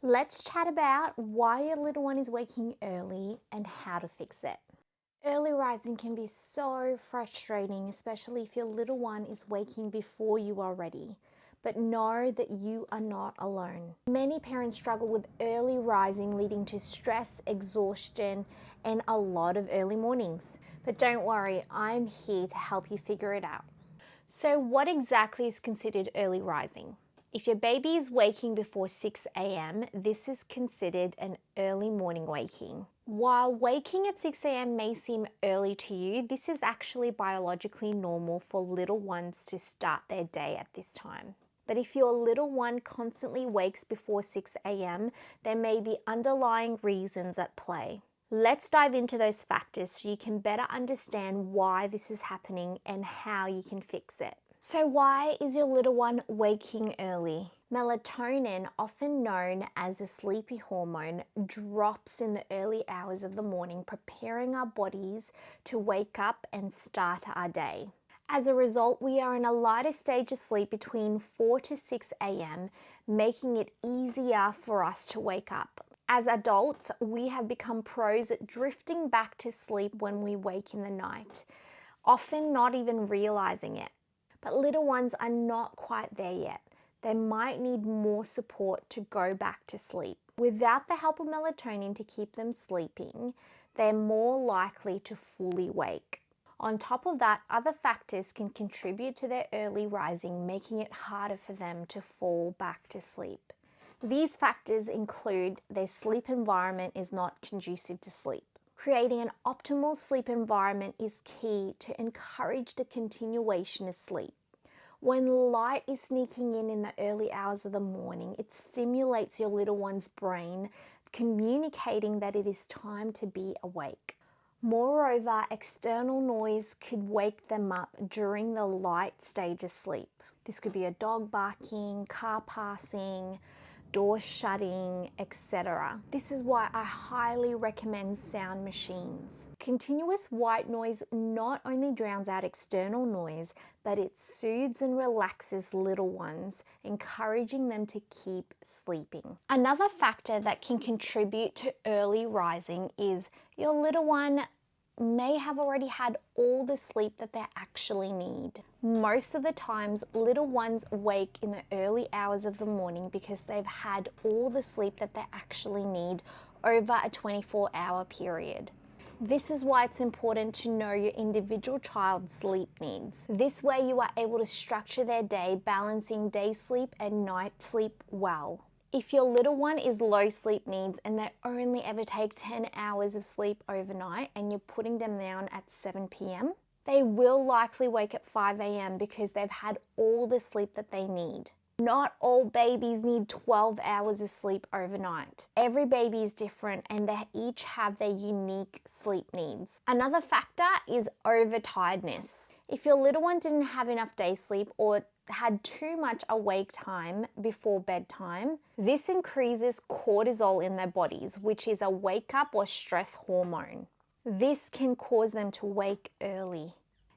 Let's chat about why your little one is waking early and how to fix it. Early rising can be so frustrating, especially if your little one is waking before you are ready. But know that you are not alone. Many parents struggle with early rising, leading to stress, exhaustion, and a lot of early mornings. But don't worry, I'm here to help you figure it out. So, what exactly is considered early rising? If your baby is waking before 6 a.m., this is considered an early morning waking. While waking at 6 a.m. may seem early to you, this is actually biologically normal for little ones to start their day at this time. But if your little one constantly wakes before 6 a.m., there may be underlying reasons at play. Let's dive into those factors so you can better understand why this is happening and how you can fix it. So why is your little one waking early? Melatonin, often known as a sleepy hormone, drops in the early hours of the morning, preparing our bodies to wake up and start our day. As a result, we are in a lighter stage of sleep between 4 to 6 a.m., making it easier for us to wake up. As adults, we have become pros at drifting back to sleep when we wake in the night, often not even realizing it. But little ones are not quite there yet. They might need more support to go back to sleep. Without the help of melatonin to keep them sleeping, they're more likely to fully wake. On top of that, other factors can contribute to their early rising, making it harder for them to fall back to sleep. These factors include their sleep environment is not conducive to sleep. Creating an optimal sleep environment is key to encourage the continuation of sleep. When light is sneaking in the early hours of the morning, it stimulates your little one's brain, communicating that it is time to be awake. Moreover, external noise could wake them up during the light stage of sleep. This could be a dog barking, car passing, door shutting, etc. This is why I highly recommend sound machines. Continuous white noise not only drowns out external noise, but it soothes and relaxes little ones, encouraging them to keep sleeping. Another factor that can contribute to early rising is your little one may have already had all the sleep that they actually need. Most of the times, little ones wake in the early hours of the morning because they've had all the sleep that they actually need over a 24-hour period. This is why it's important to know your individual child's sleep needs. This way you are able to structure their day, balancing day sleep and night sleep well. If your little one is low sleep needs and they only ever take 10 hours of sleep overnight and you're putting them down at 7 p.m., they will likely wake at 5 a.m. because they've had all the sleep that they need. Not all babies need 12 hours of sleep overnight. Every baby is different and they each have their unique sleep needs. Another factor is overtiredness. If your little one didn't have enough day sleep or had too much awake time before bedtime, this increases cortisol in their bodies, which is a wake up or stress hormone. This can cause them to wake early.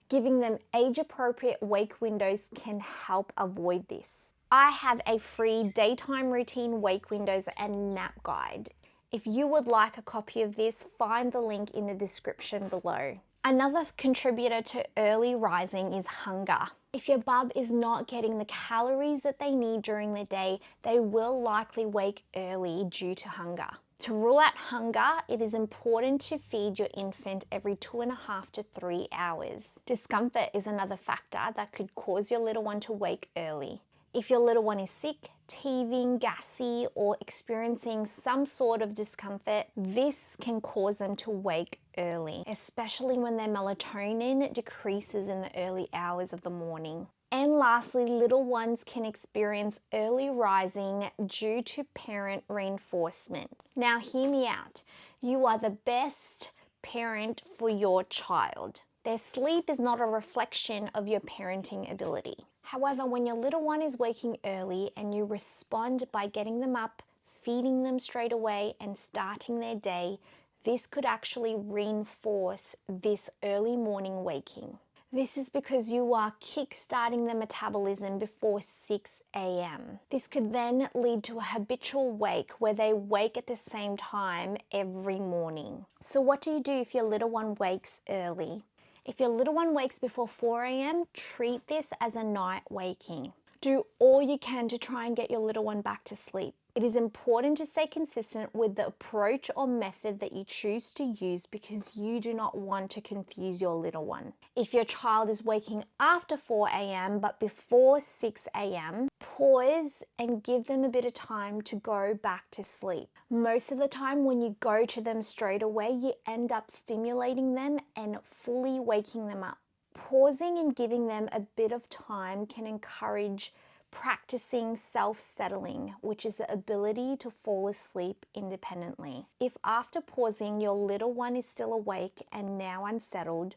Giving them age-appropriate wake windows can help avoid this. I have a free daytime routine wake windows and nap guide. If you would like a copy of this, find the link in the description below. Another contributor to early rising is hunger. If your bub is not getting the calories that they need during the day, they will likely wake early due to hunger. To rule out hunger, it is important to feed your infant every 2.5 to 3 hours. Discomfort is another factor that could cause your little one to wake early. If your little one is sick, teething, gassy, or experiencing some sort of discomfort, this can cause them to wake early, especially when their melatonin decreases in the early hours of the morning. And lastly, little ones can experience early rising due to parent reinforcement. Now, hear me out. You are the best parent for your child. Their sleep is not a reflection of your parenting ability. However, when your little one is waking early and you respond by getting them up, feeding them straight away, and starting their day, this could actually reinforce this early morning waking. This is because you are kick-starting the metabolism before 6 a.m. This could then lead to a habitual wake where they wake at the same time every morning. So what do you do if your little one wakes early? If your little one wakes before 4 a.m., treat this as a night waking. Do all you can to try and get your little one back to sleep. It is important to stay consistent with the approach or method that you choose to use because you do not want to confuse your little one. If your child is waking after 4 a.m. but before 6 a.m., pause and give them a bit of time to go back to sleep. Most of the time when you go to them straight away, you end up stimulating them and fully waking them up. Pausing and giving them a bit of time can encourage practicing self-settling, which is the ability to fall asleep independently. If after pausing your little one is still awake and now unsettled,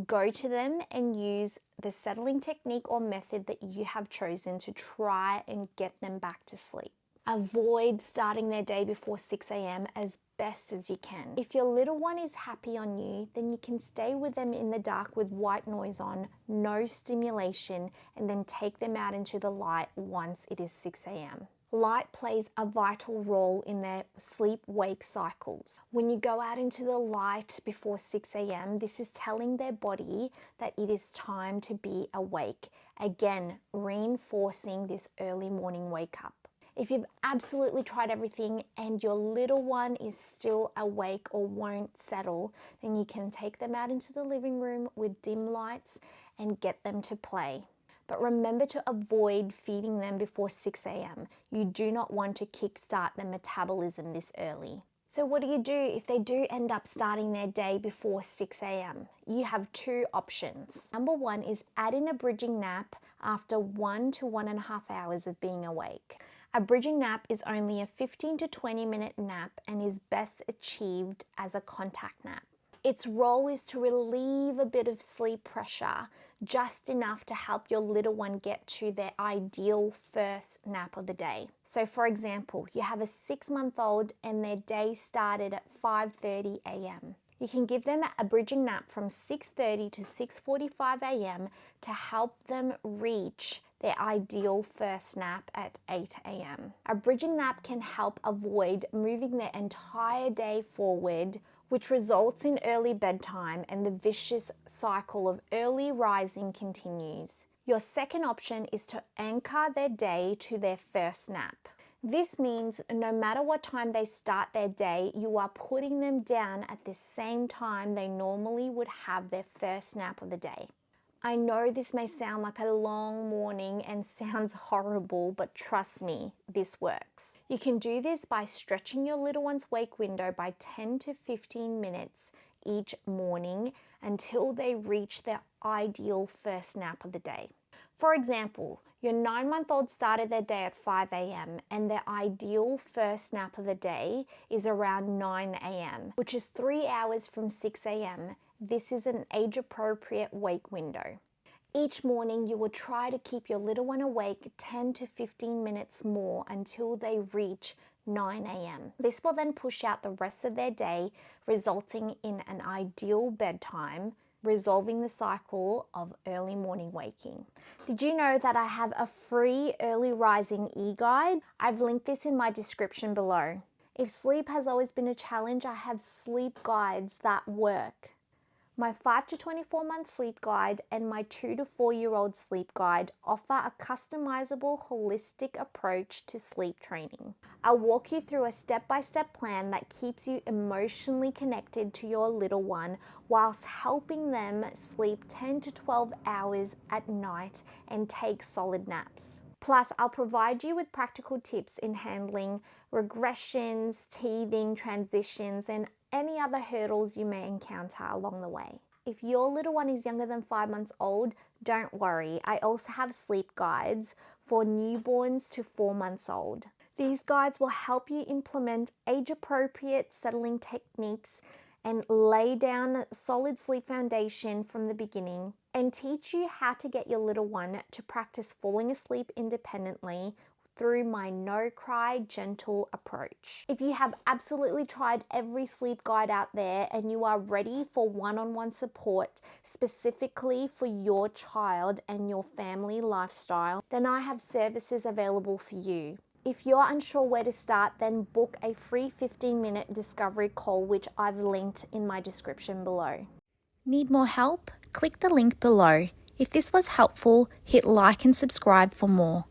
go to them and use the settling technique or method that you have chosen to try and get them back to sleep. Avoid starting their day before 6 a.m. as best as you can. If your little one is happy on you, then you can stay with them in the dark with white noise on, no stimulation, and then take them out into the light once it is 6 a.m. Light plays a vital role in their sleep-wake cycles. When you go out into the light before 6 a.m., this is telling their body that it is time to be awake. Again, reinforcing this early morning wake up. If you've absolutely tried everything and your little one is still awake or won't settle, then you can take them out into the living room with dim lights and get them to play. But remember to avoid feeding them before 6 a.m. You do not want to kickstart the metabolism this early. So what do you do if they do end up starting their day before 6 a.m.? You have two options. Number one is add in a bridging nap after 1 to 1.5 hours of being awake. A bridging nap is only a 15 to 20 minute nap and is best achieved as a contact nap. Its role is to relieve a bit of sleep pressure, just enough to help your little one get to their ideal first nap of the day. So for example, you have a 6-month-old and their day started at 5:30 a.m. You can give them a bridging nap from 6:30 to 6:45 a.m. to help them reach their ideal first nap at 8 a.m. A bridging nap can help avoid moving their entire day forward, which results in early bedtime, and the vicious cycle of early rising continues. Your second option is to anchor their day to their first nap. This means no matter what time they start their day, you are putting them down at the same time they normally would have their first nap of the day. I know this may sound like a long morning and sounds horrible, but trust me, this works. You can do this by stretching your little one's wake window by 10 to 15 minutes each morning until they reach their ideal first nap of the day. For example, your 9-month-old started their day at 5 a.m. and their ideal first nap of the day is around 9 a.m., which is 3 hours from 6 a.m. This is an age-appropriate wake window. Each morning, you will try to keep your little one awake 10 to 15 minutes more until they reach 9 a.m. This will then push out the rest of their day, resulting in an ideal bedtime, resolving the cycle of early morning waking. Did you know that I have a free early rising e-guide? I've linked this in my description below. If sleep has always been a challenge, I have sleep guides that work. My 5 to 24 month sleep guide and my 2 to 4 year old sleep guide offer a customizable, holistic approach to sleep training. I'll walk you through a step-by-step plan that keeps you emotionally connected to your little one whilst helping them sleep 10 to 12 hours at night and take solid naps. Plus, I'll provide you with practical tips in handling regressions, teething, transitions, and any other hurdles you may encounter along the way. If your little one is younger than 5 months old, don't worry. I also have sleep guides for newborns to 4 months old. These guides will help you implement age-appropriate settling techniques and lay down a solid sleep foundation from the beginning and teach you how to get your little one to practice falling asleep independently through my no cry, gentle approach. If you have absolutely tried every sleep guide out there and you are ready for one-on-one support specifically for your child and your family lifestyle, then I have services available for you. If you're unsure where to start, then book a free 15-minute discovery call, which I've linked in my description below. Need more help? Click the link below. If this was helpful, hit like and subscribe for more.